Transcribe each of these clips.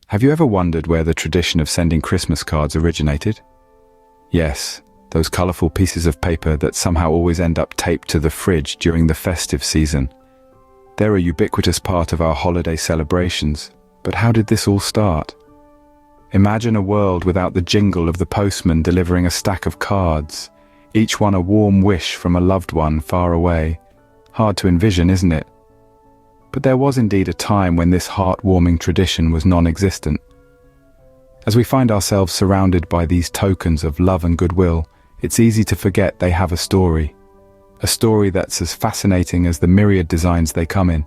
Have you ever wondered where the tradition of sending Christmas cards originated? Yes, those colourful pieces of paper that somehow always end up taped to the fridge during the festive season. They're a ubiquitous part of our holiday celebrations, but how did this all start? Imagine a world without the jingle of the postman delivering a stack of cards, each one a warm wish from a loved one far away. Hard to envision, isn't it? But there was indeed a time when this heartwarming tradition was non-existent. As we find ourselves surrounded by these tokens of love and goodwill, it's easy to forget they have a story that's as fascinating as the myriad designs they come in.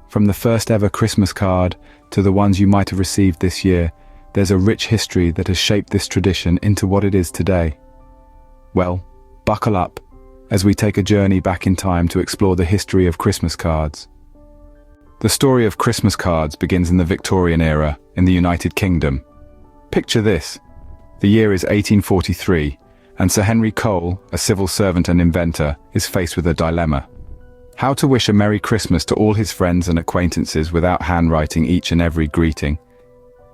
From the first ever Christmas card to the ones you might have received this year, there's a rich history that has shaped this tradition into what it is today. Well, buckle up as we take a journey back in time to explore the history of Christmas cards. The story of Christmas cards begins in the Victorian era in the United Kingdom. Picture this. The year is 1843, and Sir Henry Cole, a civil servant and inventor, is faced with a dilemma. How to wish a Merry Christmas to all his friends and acquaintances without handwriting each and every greeting.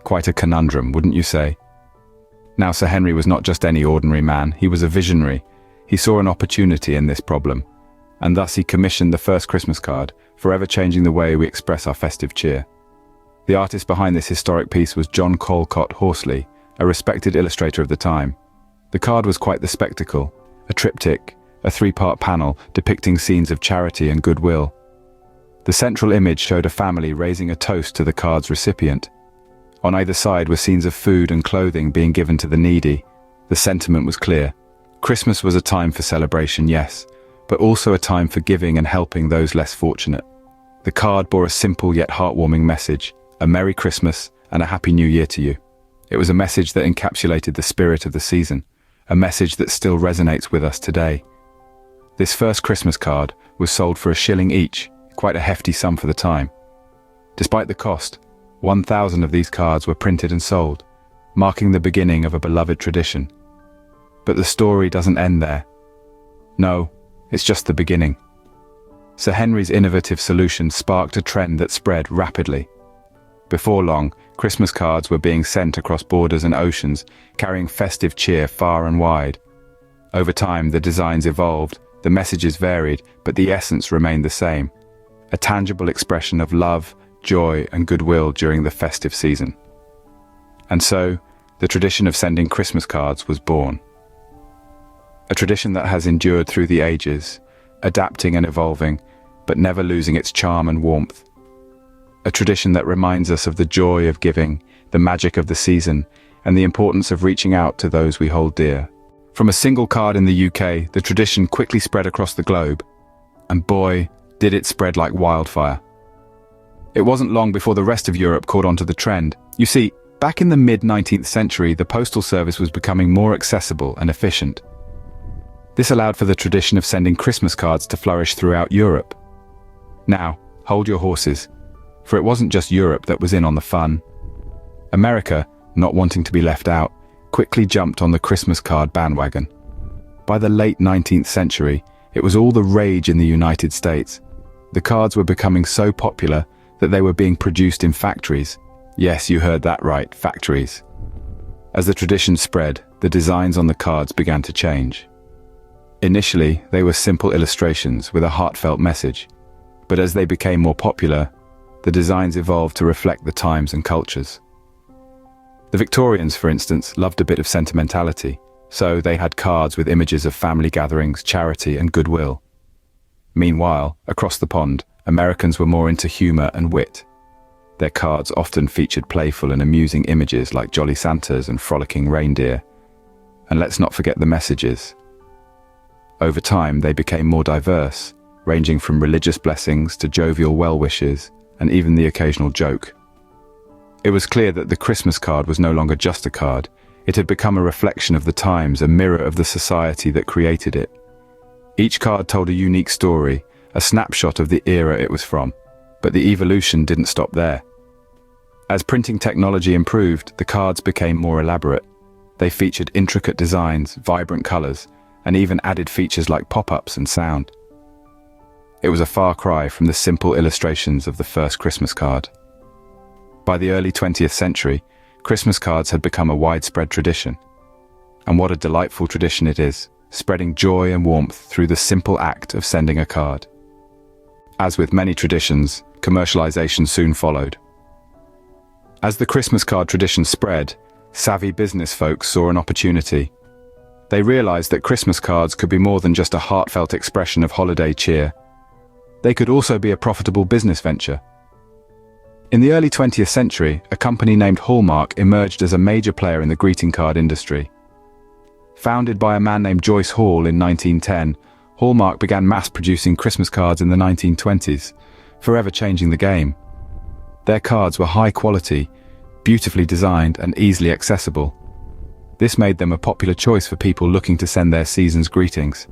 Quite a conundrum, wouldn't you say? Now, Sir Henry was not just any ordinary man, he was a visionary. He saw an opportunity in this problem, and thus he commissioned the first Christmas card, forever changing the way we express our festive cheer. The artist behind this historic piece was John Callcott Horsley, a respected illustrator of the time. The card was quite the spectacle, a triptych, a three-part panel depicting scenes of charity and goodwill. The central image showed a family raising a toast to the card's recipient. On either side were scenes of food and clothing being given to the needy. The sentiment was clear. Christmas was a time for celebration, yes, but also a time for giving and helping those less fortunate. The card bore a simple yet heartwarming message, a Merry Christmas and a Happy New Year to you. It was a message that encapsulated the spirit of the season, a message that still resonates with us today. This first Christmas card was sold for £1 each, quite a hefty sum for the time. Despite the cost, 1,000 of these cards were printed and sold, marking the beginning of a beloved tradition. But the story doesn't end there. No, it's just the beginning. Sir Henry's innovative solution sparked a trend that spread rapidly. Before long, Christmas cards were being sent across borders and oceans, carrying festive cheer far and wide. Over time, the designs evolved, the messages varied, but the essence remained the same. A tangible expression of love, joy, and goodwill during the festive season. And so, the tradition of sending Christmas cards was born. A tradition that has endured through the ages, adapting and evolving, but never losing its charm and warmth. A tradition that reminds us of the joy of giving, the magic of the season, and the importance of reaching out to those we hold dear. From a single card in the UK, the tradition quickly spread across the globe. And boy, did it spread like wildfire. It wasn't long before the rest of Europe caught on to the trend. You see, back in the mid-19th century, the postal service was becoming more accessible and efficient. This allowed for the tradition of sending Christmas cards to flourish throughout Europe. Now, hold your horses, for it wasn't just Europe that was in on the fun. America, not wanting to be left out, quickly jumped on the Christmas card bandwagon. By the late 19th century, it was all the rage in the United States. The cards were becoming so popular that they were being produced in factories. Yes, you heard that right, factories. As the tradition spread, the designs on the cards began to change. Initially, they were simple illustrations with a heartfelt message, but as they became more popular, the designs evolved to reflect the times and cultures. The Victorians, for instance, loved a bit of sentimentality, so they had cards with images of family gatherings, charity, and goodwill. Meanwhile, across the pond, Americans were more into humor and wit. Their cards often featured playful and amusing images like jolly Santas and frolicking reindeer. And let's not forget the messages. Over time, they became more diverse, ranging from religious blessings to jovial well-wishes, and even the occasional joke. It was clear that the Christmas card was no longer just a card. It had become a reflection of the times, a mirror of the society that created it. Each card told a unique story, a snapshot of the era it was from. But the evolution didn't stop there. As printing technology improved, the cards became more elaborate. They featured intricate designs, vibrant colors, and even added features like pop-ups and sound. It was a far cry from the simple illustrations of the first Christmas card. By the early 20th century, Christmas cards had become a widespread tradition. And what a delightful tradition it is, spreading joy and warmth through the simple act of sending a card. As with many traditions, commercialization soon followed. As the Christmas card tradition spread, savvy business folks saw an opportunity. They realized that Christmas cards could be more than just a heartfelt expression of holiday cheer. They could also be a profitable business venture. In the early 20th century, a company named Hallmark emerged as a major player in the greeting card industry. Founded by a man named Joyce Hall in 1910, Hallmark began mass-producing Christmas cards in the 1920s, forever changing the game. Their cards were high quality, beautifully designed, and easily accessible. This made them a popular choice for people looking to send their season's greetings.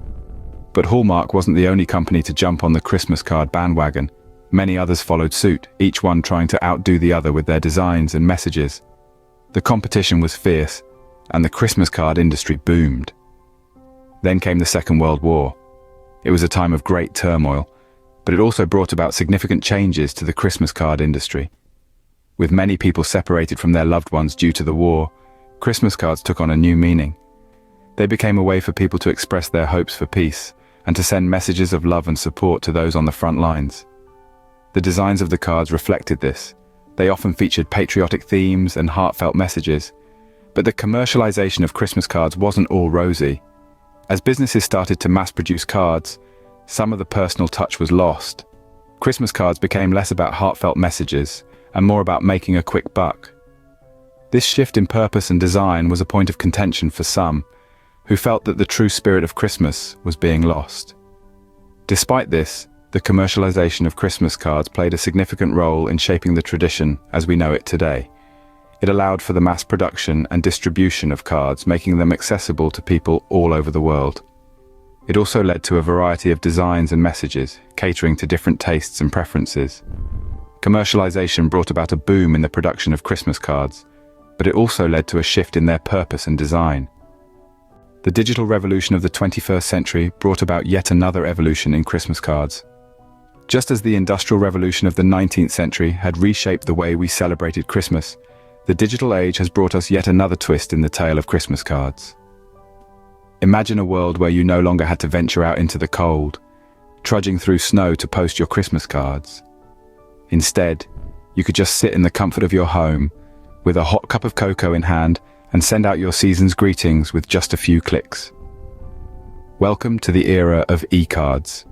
But Hallmark wasn't the only company to jump on the Christmas card bandwagon. Many others followed suit, each one trying to outdo the other with their designs and messages. The competition was fierce, and the Christmas card industry boomed. Then came the Second World War. It was a time of great turmoil, but it also brought about significant changes to the Christmas card industry. With many people separated from their loved ones due to the war, Christmas cards took on a new meaning. They became a way for people to express their hopes for peace and to send messages of love and support to those on the front lines. The designs of the cards reflected this. They often featured patriotic themes and heartfelt messages. But the commercialization of Christmas cards wasn't all rosy. As businesses started to mass-produce cards, some of the personal touch was lost. Christmas cards became less about heartfelt messages and more about making a quick buck. This shift in purpose and design was a point of contention for some, who felt that the true spirit of Christmas was being lost. Despite this, the commercialization of Christmas cards played a significant role in shaping the tradition as we know it today. It allowed for the mass production and distribution of cards, making them accessible to people all over the world. It also led to a variety of designs and messages, catering to different tastes and preferences. Commercialization brought about a boom in the production of Christmas cards, but it also led to a shift in their purpose and design. The digital revolution of the 21st century brought about yet another evolution in Christmas cards. Just as the Industrial Revolution of the 19th century had reshaped the way we celebrated Christmas, the digital age has brought us yet another twist in the tale of Christmas cards. Imagine a world where you no longer had to venture out into the cold, trudging through snow to post your Christmas cards. Instead, you could just sit in the comfort of your home, with a hot cup of cocoa in hand, and send out your season's greetings with just a few clicks. Welcome to the era of e-cards.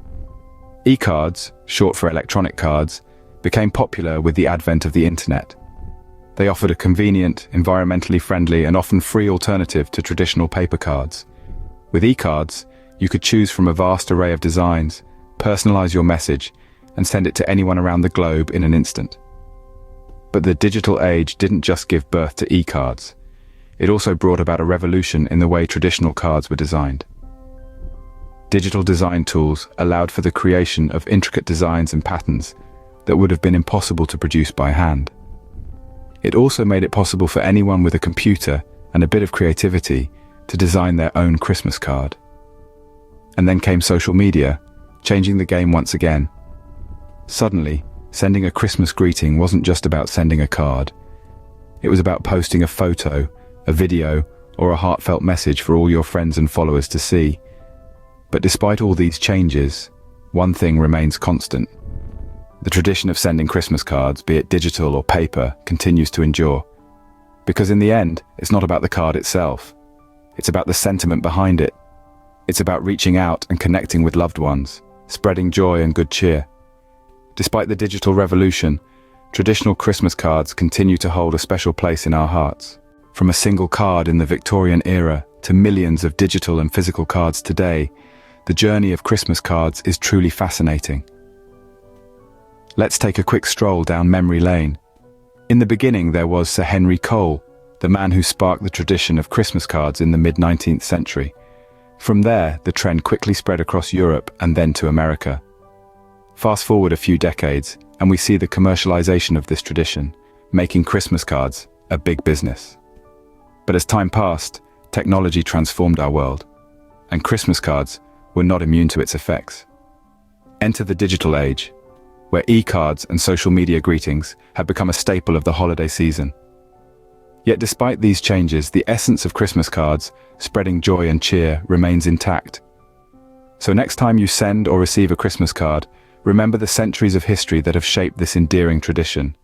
E-cards, short for electronic cards, became popular with the advent of the internet. They offered a convenient, environmentally friendly, and often free alternative to traditional paper cards. With e-cards, you could choose from a vast array of designs, personalize your message, and send it to anyone around the globe in an instant. But the digital age didn't just give birth to e-cards. It also brought about a revolution in the way traditional cards were designed. Digital design tools allowed for the creation of intricate designs and patterns that would have been impossible to produce by hand. It also made it possible for anyone with a computer and a bit of creativity to design their own Christmas card. And then came social media, changing the game once again. Suddenly, sending a Christmas greeting wasn't just about sending a card. It was about posting a photo, a video, or a heartfelt message for all your friends and followers to see. But despite all these changes, one thing remains constant. The tradition of sending Christmas cards, be it digital or paper, continues to endure. Because in the end, it's not about the card itself. It's about the sentiment behind it. It's about reaching out and connecting with loved ones, spreading joy and good cheer. Despite the digital revolution, traditional Christmas cards continue to hold a special place in our hearts. From a single card in the Victorian era to millions of digital and physical cards today, the journey of Christmas cards is truly fascinating. Let's take a quick stroll down memory lane. In the beginning, there was Sir Henry Cole, the man who sparked the tradition of Christmas cards in the mid-19th century. From there, the trend quickly spread across Europe and then to America. Fast forward a few decades, and we see the commercialization of this tradition, making Christmas cards a big business. But as time passed, technology transformed our world, and Christmas cards were not immune to its effects. Enter the digital age. where e-cards and social media greetings have become a staple of the holiday season. Yet despite these changes, the essence of Christmas cards, spreading joy and cheer, remains intact. So next time you send or receive a Christmas card, remember the centuries of history that have shaped this endearing tradition.